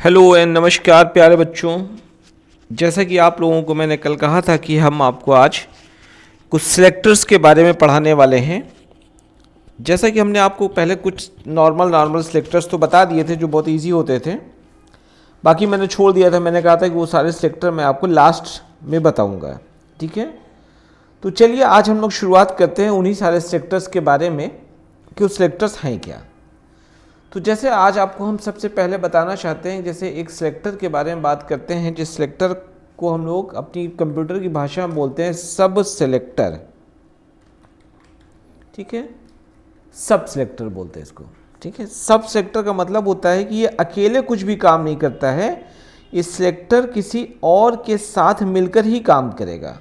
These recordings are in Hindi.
हेलो एंड नमस्कार प्यारे बच्चों। जैसा कि आप लोगों को मैंने कल कहा था कि हम आपको आज कुछ सिलेक्टर्स के बारे में पढ़ाने वाले हैं। जैसा कि हमने आपको पहले कुछ नॉर्मल सिलेक्टर्स तो बता दिए थे जो बहुत इजी होते थे, बाकी मैंने छोड़ दिया था। मैंने कहा था कि वो सारे सिलेक्टर मैं आपको लास्ट में बताऊंगा, ठीक है। तो चलिए आज हम लोग शुरुआत करते हैं उन्हीं सारे सिलेक्टर्स के बारे में कि वो सिलेक्टर्स हैं क्या। तो जैसे आज आपको हम सबसे पहले बताना चाहते हैं, जैसे एक सिलेक्टर के बारे में बात करते हैं, जिस सिलेक्टर को हम लोग अपनी कंप्यूटर की भाषा में बोलते हैं सब सिलेक्टर, ठीक है। सब सिलेक्टर बोलते हैं इसको, ठीक है। सब सिलेक्टर का मतलब होता है कि ये अकेले कुछ भी काम नहीं करता है, इस सिलेक्टर किसी और के साथ मिलकर ही काम करेगा।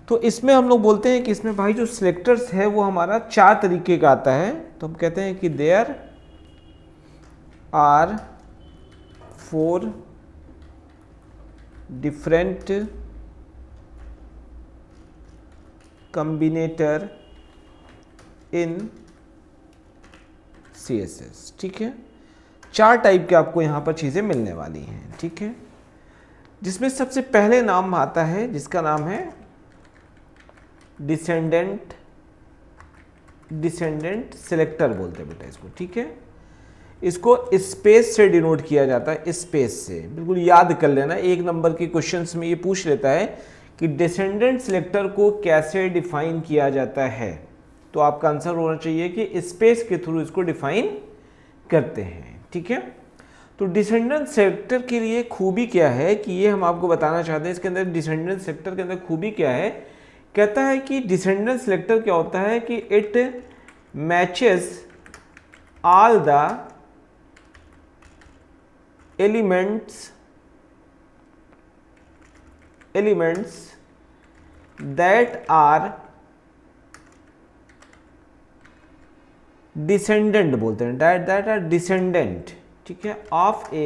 तो इसमें हम लोग बोलते हैं कि इसमें भाई जो सिलेक्टर्स है वो हमारा 4 तरीके का आता है। तो हम कहते हैं कि there are 4 different combinator in CSS, ठीक है। 4 टाइप के आपको यहाँ पर चीज़ें मिलने वाली हैं, ठीक है। जिसमें सबसे पहले नाम आता है जिसका नाम है डिसेंडेंट सिलेक्टर बोलते हैं बेटा इसको, ठीक है। इसको स्पेस से डिनोट किया जाता है, स्पेस से। बिल्कुल याद कर लेना, 1 नंबर के क्वेश्चंस में ये पूछ लेता है कि डिसेंडेंट सिलेक्टर को कैसे डिफाइन किया जाता है, तो आपका आंसर होना चाहिए कि स्पेस के थ्रू इसको डिफाइन करते हैं, ठीक है। तो डिसेंडेंट सिलेक्टर के लिए खूबी क्या है कि ये हम आपको बताना चाहते हैं। इसके अंदर डिसेंडेंट सिलेक्टर के अंदर खूबी क्या है, कहता है कि डिसेंडेंट सिलेक्टर क्या होता है कि it matches all the elements that are descendant बोलते हैं, that are descendant, ठीक है, of a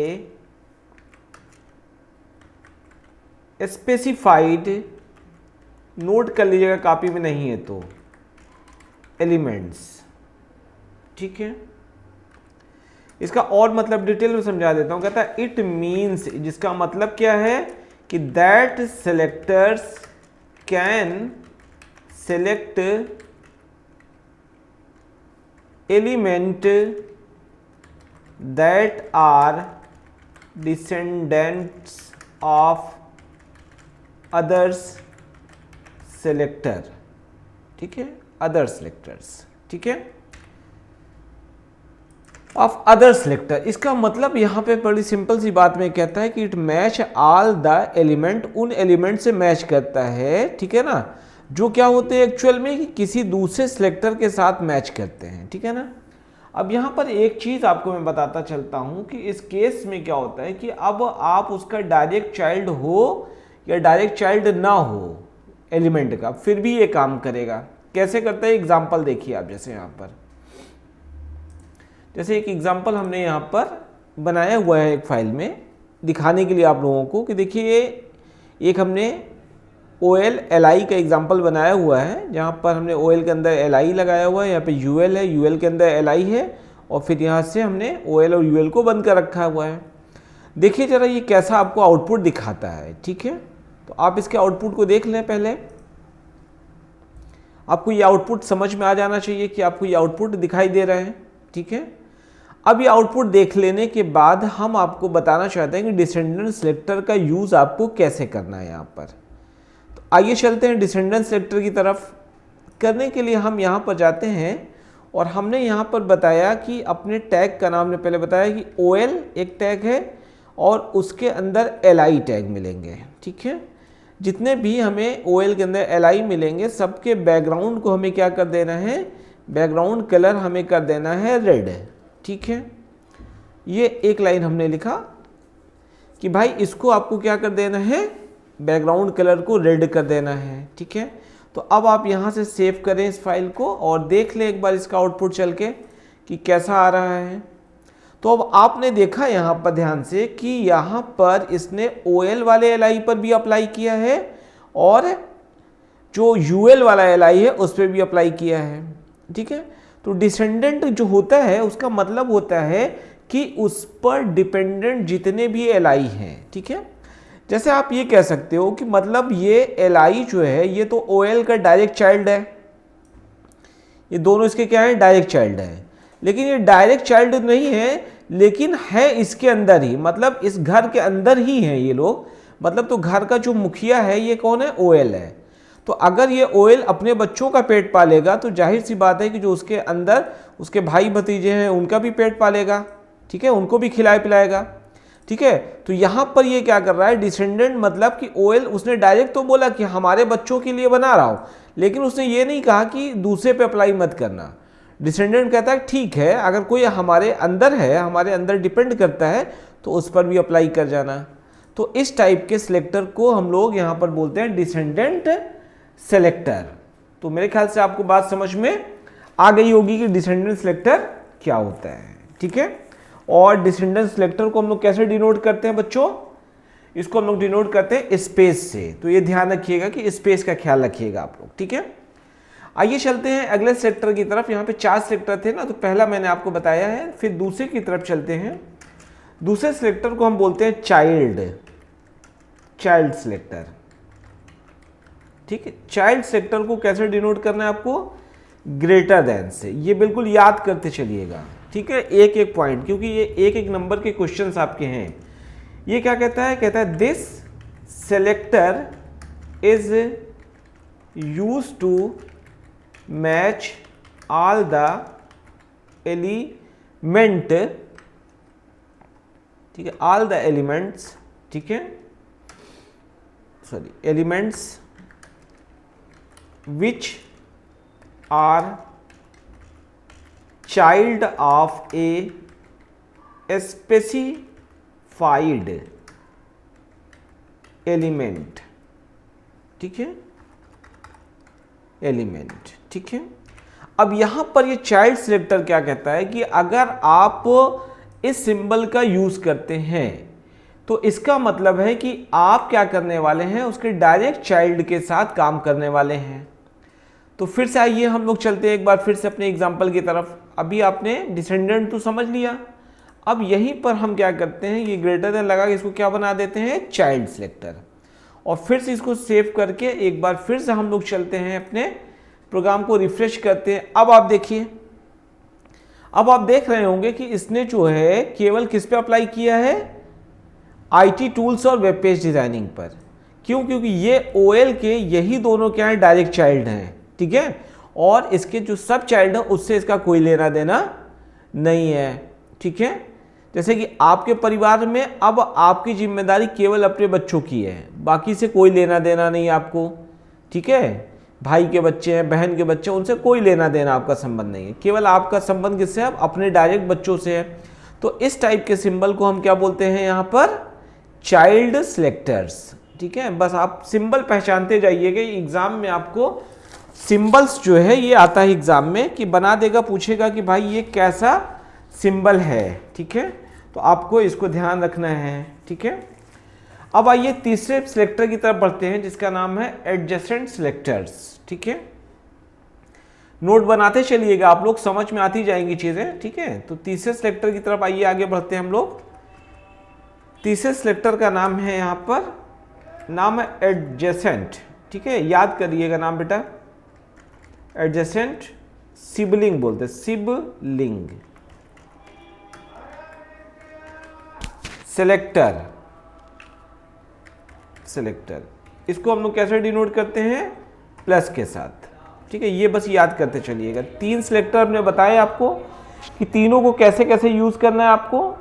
specified, नोट कर लीजिएगा कॉपी में नहीं है तो, एलिमेंट्स, ठीक है। इसका और मतलब डिटेल में समझा देता हूं। कहता है इट मीन्स, जिसका मतलब क्या है कि that selectors can select element that are descendants of others selector, ठीक है, अदर सेलेक्टर्स, ठीक है, ऑफ अदर सेलेक्टर। इसका मतलब यहाँ पे बड़ी सिंपल सी बात में कहता है कि it match all the element, उन एलिमेंट से मैच करता है, ठीक है ना, जो क्या होते हैं एक्चुअल में कि किसी दूसरे सेलेक्टर के साथ मैच करते हैं, ठीक है ना। अब यहाँ पर एक चीज़ आपको मैं बताता चलता हूँ कि इस केस में क्या होता है कि अब आप उसका डायरेक्ट चाइल्ड हो या डायरेक्ट चाइल्ड ना हो एलिमेंट का, फिर भी ये काम करेगा। कैसे करता है एग्जाम्पल देखिए आप। जैसे यहाँ पर जैसे एक एग्जाम्पल हमने यहाँ पर बनाया हुआ है एक फाइल में दिखाने के लिए आप लोगों को कि देखिए एक हमने OL-LI का एग्जाम्पल बनाया हुआ है, जहाँ पर हमने OL के अंदर LI लगाया हुआ है, यहाँ पे UL है, UL के अंदर LI है, और फिर यहाँ से हमने OL और UL को बंद कर रखा हुआ है। देखिए जरा ये कैसा आपको आउटपुट दिखाता है, ठीक है। तो आप इसके आउटपुट को देख लें। पहले आपको ये आउटपुट समझ में आ जाना चाहिए कि आपको ये आउटपुट दिखाई दे रहे हैं, ठीक है। अब ये आउटपुट देख लेने के बाद हम आपको बताना चाहते हैं कि डिसेंडेंट सिलेक्टर का यूज़ आपको कैसे करना है यहाँ पर। तो आइए चलते हैं डिसेंडेंट सिलेक्टर की तरफ। करने के लिए हम यहाँ पर जाते हैं और हमने यहाँ पर बताया कि अपने टैग का नाम ने पहले बताया कि OL एक टैग है और उसके अंदर LI टैग मिलेंगे, ठीक है। जितने भी हमें OL के अंदर LI मिलेंगे सबके बैकग्राउंड को हमें क्या कर देना है, बैकग्राउंड कलर हमें कर देना है रेड, ठीक है। ये एक लाइन हमने लिखा कि भाई इसको आपको क्या कर देना है, बैकग्राउंड कलर को रेड कर देना है, ठीक है। तो अब आप यहाँ से सेव करें इस फाइल को और देख लें एक बार इसका आउटपुट चल के कि कैसा आ रहा है। तो अब आपने देखा यहाँ पर ध्यान से कि यहाँ पर इसने OL वाले LI पर भी अप्लाई किया है और जो UL वाला LI है उस पर भी अप्लाई किया है, ठीक है। तो डिसेंडेंट जो होता है उसका मतलब होता है कि उस पर डिपेंडेंट जितने भी एलआई हैं, ठीक है। जैसे आप ये कह सकते हो कि मतलब ये एलआई जो है ये तो ओएल का डायरेक्ट चाइल्ड है, ये दोनों इसके क्या है, डायरेक्ट चाइल्ड है। लेकिन ये डायरेक्ट चाइल्ड नहीं है, लेकिन है इसके अंदर ही, मतलब इस घर के अंदर ही हैं ये लोग। मतलब तो घर का जो मुखिया है ये कौन है, ओएल है। तो अगर ये ओएल अपने बच्चों का पेट पालेगा तो जाहिर सी बात है कि जो उसके अंदर उसके भाई भतीजे हैं उनका भी पेट पालेगा, ठीक है, उनको भी खिलाए पिलाएगा, ठीक है। तो यहाँ पर ये क्या कर रहा है, डिसेंडेंट, मतलब कि ओएल उसने डायरेक्ट तो बोला कि हमारे बच्चों के लिए बना रहा हूँ, लेकिन उसने ये नहीं कहा कि दूसरे पे अप्लाई मत करना। डिसेंडेंट कहता है ठीक है, अगर कोई हमारे अंदर है, हमारे अंदर डिपेंड करता है तो उस पर भी अप्लाई कर जाना। तो इस टाइप के सिलेक्टर को हम लोग यहाँ पर बोलते हैं डिसेंडेंट सेलेक्टर। तो मेरे ख्याल से आपको बात समझ में आ गई होगी कि डिसेंडेंट सेलेक्टर क्या होता है, ठीक है। और डिसेंडेंट सेलेक्टर को हम लोग कैसे डिनोट करते हैं बच्चों, इसको हम लोग डिनोट करते हैं स्पेस से। तो ये ध्यान रखिएगा कि स्पेस का ख्याल रखिएगा आप लोग, ठीक है। आइए चलते हैं अगले सेक्टर की तरफ। यहाँ पे 4 सेक्टर थे ना, तो पहला मैंने आपको बताया है, फिर दूसरे की तरफ चलते हैं। दूसरे सेक्टर को हम बोलते हैं चाइल्ड सेलेक्टर, ठीक है। चाइल्ड सेक्टर को कैसे डिनोट करना है आपको, ग्रेटर देन से। ये बिल्कुल याद करते चलिएगा, ठीक है, एक एक पॉइंट, क्योंकि ये एक एक नंबर के क्वेश्चंस आपके हैं। ये क्या कहता है, कहता है this selector is used to match all the element, ठीक है, ऑल द एलिमेंट्स, ठीक है, sorry, elements which are child of a specified element, ठीक है, एलिमेंट, ठीक है। अब यहां पर ये चाइल्ड सिलेक्टर क्या कहता है कि अगर आप इस सिंबल का यूज करते हैं तो इसका मतलब है कि आप क्या करने वाले हैं, उसके डायरेक्ट चाइल्ड के साथ काम करने वाले हैं। तो फिर से आइए हम लोग चलते हैं एक बार फिर से अपने एग्जाम्पल की तरफ। अभी आपने डिसेंडेंट तो समझ लिया, अब यहीं पर हम क्या करते हैं, ये ग्रेटर देन लगा के इसको क्या बना देते हैं, चाइल्ड सिलेक्टर। और फिर से इसको सेव करके एक बार फिर से हम लोग चलते हैं, अपने प्रोग्राम को रिफ्रेश करते हैं। अब आप देखिए, अब आप देख रहे होंगे कि इसने जो है केवल किस पे अप्लाई किया है, आईटी टूल्स और वेब पेज डिजाइनिंग पर। क्यों, क्योंकि ये ओएल के यही दोनों क्या है, डायरेक्ट चाइल्ड हैं, ठीक है। और इसके जो सब चाइल्ड है उससे इसका कोई लेना देना नहीं है, ठीक है। जैसे कि आपके परिवार में अब आपकी जिम्मेदारी केवल अपने बच्चों की है, बाकी से कोई लेना देना नहीं आपको, ठीक है। भाई के बच्चे हैं, बहन के बच्चे, उनसे कोई लेना देना आपका संबंध नहीं है, केवल आपका संबंध किससे है, अपने डायरेक्ट बच्चों से है। तो इस टाइप के सिंबल को हम क्या बोलते हैं यहाँ पर, चाइल्ड सिलेक्टर्स, ठीक है। बस आप सिंबल पहचानते जाइएगा, एग्जाम में आपको सिंबल्स जो है ये आता है एग्जाम में कि बना देगा, पूछेगा कि भाई ये कैसा सिंबल है, ठीक है। तो आपको इसको ध्यान रखना है, ठीक है। अब आइए तीसरे सिलेक्टर की तरफ बढ़ते हैं जिसका नाम है एडजेसेंट सिलेक्टर्स, ठीक है। नोट बनाते चलिएगा, आप लोग समझ में आती जाएंगी चीजें, ठीक है। तो तीसरे सिलेक्टर की तरफ आइए, आगे बढ़ते हैं हम लोग। तीसरे सिलेक्टर का नाम है, यहाँ पर नाम है एडजेसेंट, ठीक है, याद करिएगा नाम बेटा, एडजेसेंट सिबलिंग बोलते हैं, सिबलिंग सेलेक्टर, इसको हम लोग कैसे डिनोट करते हैं, प्लस के साथ, ठीक है। ये बस याद करते चलिएगा। 3 सिलेक्टर हमने बताए आपको कि तीनों को कैसे कैसे यूज करना है आपको,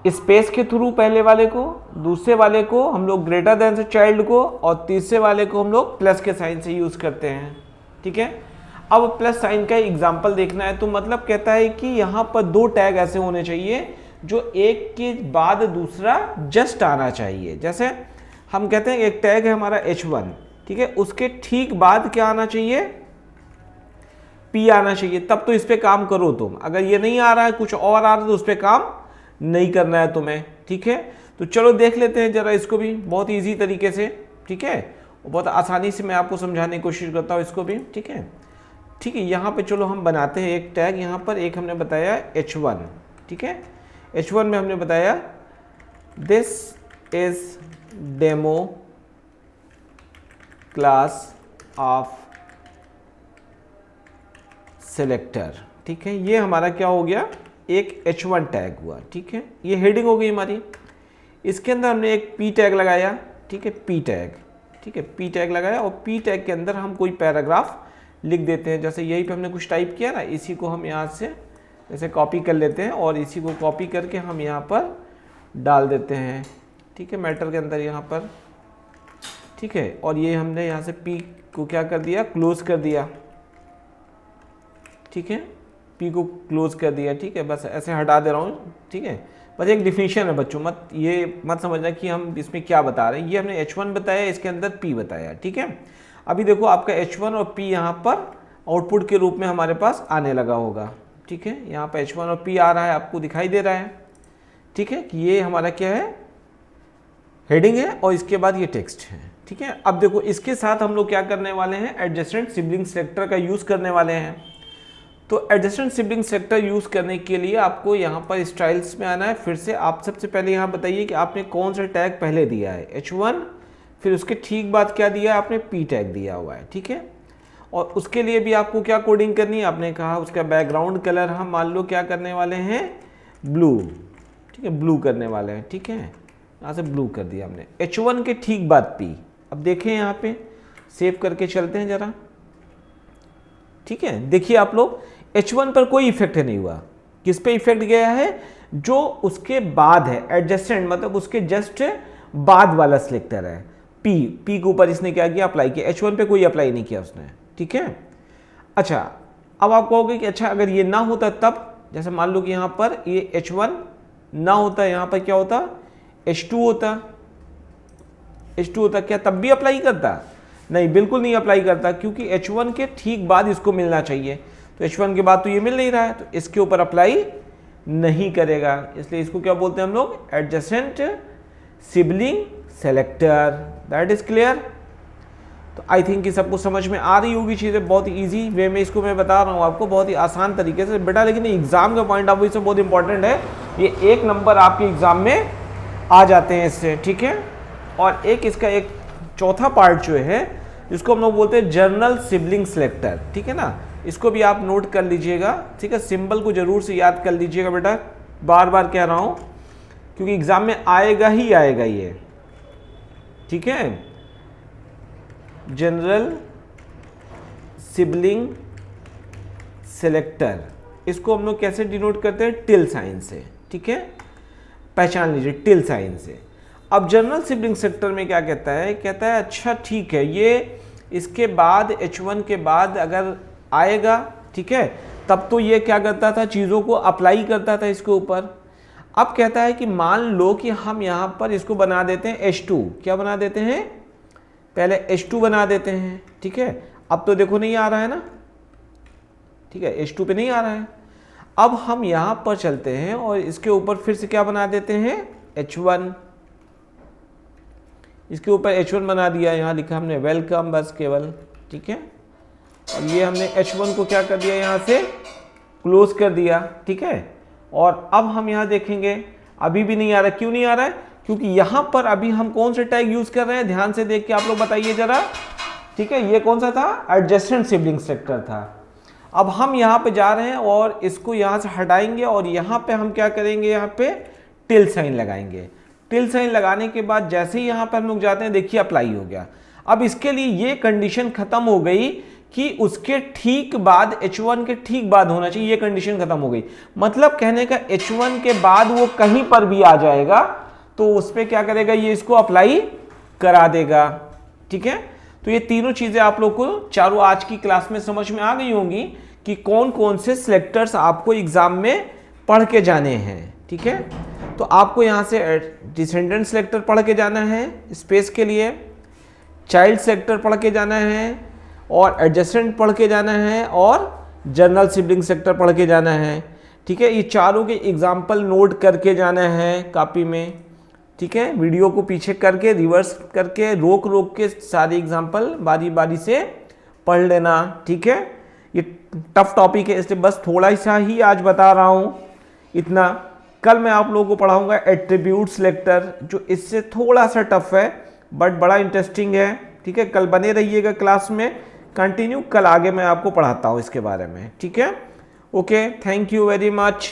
स्पेस के थ्रू पहले वाले को, दूसरे वाले को हम लोग ग्रेटर देन से चाइल्ड को, और तीसरे वाले को हम लोग प्लस के साइन से यूज करते हैं, ठीक है। अब प्लस साइन का एग्जांपल देखना है, तो मतलब कहता है कि यहाँ पर 2 टैग ऐसे होने चाहिए जो एक के बाद दूसरा जस्ट आना चाहिए। जैसे हम कहते हैं एक टैग है हमारा H1, ठीक है, उसके ठीक बाद क्या आना चाहिए, P आना चाहिए, तब तो इस पे काम करो तुम। अगर ये नहीं आ रहा है, कुछ और आ रहा है, तो उस पर काम नहीं करना है तुम्हें, ठीक है। तो चलो देख लेते हैं जरा इसको भी बहुत इजी तरीके से, ठीक है, बहुत आसानी से मैं आपको समझाने की कोशिश करता हूँ इसको भी, ठीक है। ठीक है, यहाँ पे चलो हम बनाते हैं एक टैग, यहाँ पर एक हमने बताया H1, ठीक है। H1 में हमने बताया this is demo class of selector, ठीक है। ये हमारा क्या हो गया, एक H1 टैग हुआ, ठीक है। ये हेडिंग हो गई हमारी। इसके अंदर हमने एक P टैग लगाया, ठीक है, P टैग, ठीक है, P टैग लगाया और P टैग के अंदर हम कोई पैराग्राफ लिख देते हैं। जैसे यहीं पे हमने कुछ टाइप किया ना, इसी को हम यहाँ से जैसे कॉपी कर लेते हैं और इसी को कॉपी करके हम यहाँ पर डाल देते हैं, ठीक है, मैटर के अंदर यहाँ पर, ठीक है। और ये हमने यहाँ से P को क्या कर दिया, क्लोज कर दिया, ठीक है, P को क्लोज कर दिया, ठीक है। बस ऐसे हटा दे रहा हूँ, ठीक है। बस एक डिफिनेशन है बच्चों, ये मत समझना कि हम इसमें क्या बता रहे हैं। ये हमने H1 बताया, इसके अंदर P बताया, ठीक है। अभी देखो आपका H1 और P यहाँ पर आउटपुट के रूप में हमारे पास आने लगा होगा, ठीक है। यहाँ पर H1 और P आ रहा है, आपको दिखाई दे रहा है, ठीक है, कि ये हमारा क्या है, हेडिंग है और इसके बाद ये टेक्स्ट है, ठीक है। अब देखो इसके साथ हम लोग क्या करने वाले हैं, एडजेसेंट सिबलिंग सेलेक्टर का यूज़ करने वाले हैं। तो एडजेसेंट सिबलिंग सेलेक्टर यूज़ करने के लिए आपको यहाँ पर स्टाइल्स में आना है। फिर से आप सबसे पहले यहाँ बताइए कि आपने कौन सा टैग पहले दिया है, H1, फिर उसके ठीक बाद क्या दिया है आपने, P टैग दिया हुआ है, ठीक है। और उसके लिए भी आपको क्या कोडिंग करनी है, आपने कहा उसका बैकग्राउंड कलर हम मान लो क्या करने वाले हैं, ब्लू, ठीक है, ब्लू करने वाले हैं, ठीक है। यहाँ से ब्लू कर दिया हमने। H1 के ठीक बाद P। अब देखें यहाँ पे सेव करके चलते हैं ज़रा, ठीक है। देखिए आप लोग H1 पर कोई इफेक्ट नहीं हुआ, किस पे इफेक्ट गया है, जो उसके बाद है, एडजेसेंट मतलब उसके जस्ट बाद वाला सिलेक्टर है, P के ऊपर इसने क्या किया, अप्लाई किया। H1 पे कोई अप्लाई नहीं किया उसने, ठीक है। अच्छा, अब आप कहोगे कि अच्छा अगर ये ना होता तब, जैसे मान लो कि यहाँ पर ये H1 ना होता, यहाँ पर क्या होता, H2 होता, H2 होता, क्या तब भी अप्लाई करता? नहीं, बिल्कुल नहीं अप्लाई करता, क्योंकि H1 के ठीक बाद इसको मिलना चाहिए। तो H1 के बाद तो ये मिल नहीं रहा है, तो इसके ऊपर अप्लाई नहीं करेगा। इसलिए इसको क्या बोलते हैं हम लोग, adjacent sibling selector. That is clear. तो आई थिंक कि सबको समझ में आ रही होगी चीज़ें, बहुत ईजी वे में इसको मैं बता रहा हूँ आपको, बहुत ही आसान तरीके से बेटा। लेकिन एग्जाम का पॉइंट ऑफ व्यू से बहुत इंपॉर्टेंट है, ये 1 नंबर आपके एग्जाम में आ जाते हैं इससे, ठीक है। और एक इसका एक चौथा पार्ट जो है, जिसको हम लोग बोलते हैं जर्नल सिबलिंग सेलेक्टर, ठीक है ना। इसको भी आप नोट कर लीजिएगा, ठीक है। सिंबल को जरूर से याद कर लीजिएगा बेटा, बार बार कह रहा हूँ, क्योंकि एग्जाम में आएगा ही आएगा ये, ठीक है। जनरल सिबलिंग सेलेक्टर, इसको हम लोग कैसे डिनोट करते हैं, टिल साइन से, ठीक है। पहचान लीजिए टिल साइन से। अब जनरल सिबलिंग सेलेक्टर में क्या कहता है, कहता है अच्छा ठीक है, ये इसके बाद H1 के बाद अगर आएगा, ठीक है, तब तो ये क्या करता था, चीज़ों को अप्लाई करता था इसके ऊपर। अब कहता है कि मान लो कि हम यहाँ पर इसको बना देते हैं H2, क्या बना देते हैं, पहले H2 बना देते हैं, ठीक है। अब तो देखो नहीं आ रहा है ना, ठीक है, H2 पे नहीं आ रहा है। अब हम यहाँ पर चलते हैं और इसके ऊपर फिर से क्या बना देते हैं, H1, इसके ऊपर H1 बना दिया, यहाँ लिखा हमने वेलकम बस केवल, ठीक है। और ये हमने H1 को क्या कर दिया, यहाँ से क्लोज कर दिया, ठीक है। और अब हम यहाँ देखेंगे अभी भी नहीं आ रहा, क्यों नहीं आ रहा है, क्योंकि यहाँ पर अभी हम कौन सा टैग यूज कर रहे हैं, ध्यान से देख के आप लोग बताइए जरा, ठीक है। ये कौन सा था, एडजेसेंट सिबलिंग सेलेक्टर था। अब हम यहाँ पे जा रहे हैं और इसको यहाँ से हटाएंगे और यहाँ पे हम क्या करेंगे, यहाँ पे टिल साइन लगाएंगे। टिल साइन लगाने के बाद जैसे ही यहाँ पर हम लोग जाते हैं, देखिए अप्लाई हो गया। अब इसके लिए ये कंडीशन खत्म हो गई कि उसके ठीक बाद, H1 के ठीक बाद होना चाहिए, ये कंडीशन खत्म हो गई। मतलब कहने का H1 के बाद वो कहीं पर भी आ जाएगा तो उस पर क्या करेगा, ये इसको अप्लाई करा देगा, ठीक है। तो ये तीनों चीजें आप लोग को चारों आज की क्लास में समझ में आ गई होंगी कि कौन कौन से सिलेक्टर्स आपको एग्जाम में पढ़ के जाने हैं, ठीक है। तो आपको यहाँ से डिसेंडेंट सेलेक्टर पढ़ के जाना है स्पेस के लिए, चाइल्ड सेलेक्टर पढ़ के जाना है, और एडजेसेंट पढ़ के जाना है, और जनरल सिबलिंग सेलेक्टर पढ़ के जाना है, ठीक है। ये चारों के एग्जाम्पल नोट करके जाना है कॉपी में, ठीक है। वीडियो को पीछे करके रिवर्स करके रोक रोक के सारे एग्जाम्पल बारी बारी से पढ़ लेना, ठीक है। ये टफ टॉपिक है, इसलिए बस थोड़ा सा ही आज बता रहा हूँ इतना, कल मैं आप लोगों को पढ़ाऊंगा एट्रीब्यूट सिलेक्टर, जो इससे थोड़ा सा टफ है बट बड़ा इंटरेस्टिंग है। ठीक है, कल बने रहिएगा क्लास में कंटिन्यू, कल आगे मैं आपको पढ़ाता हूँ इसके बारे में। ठीक है, okay, thank you very much.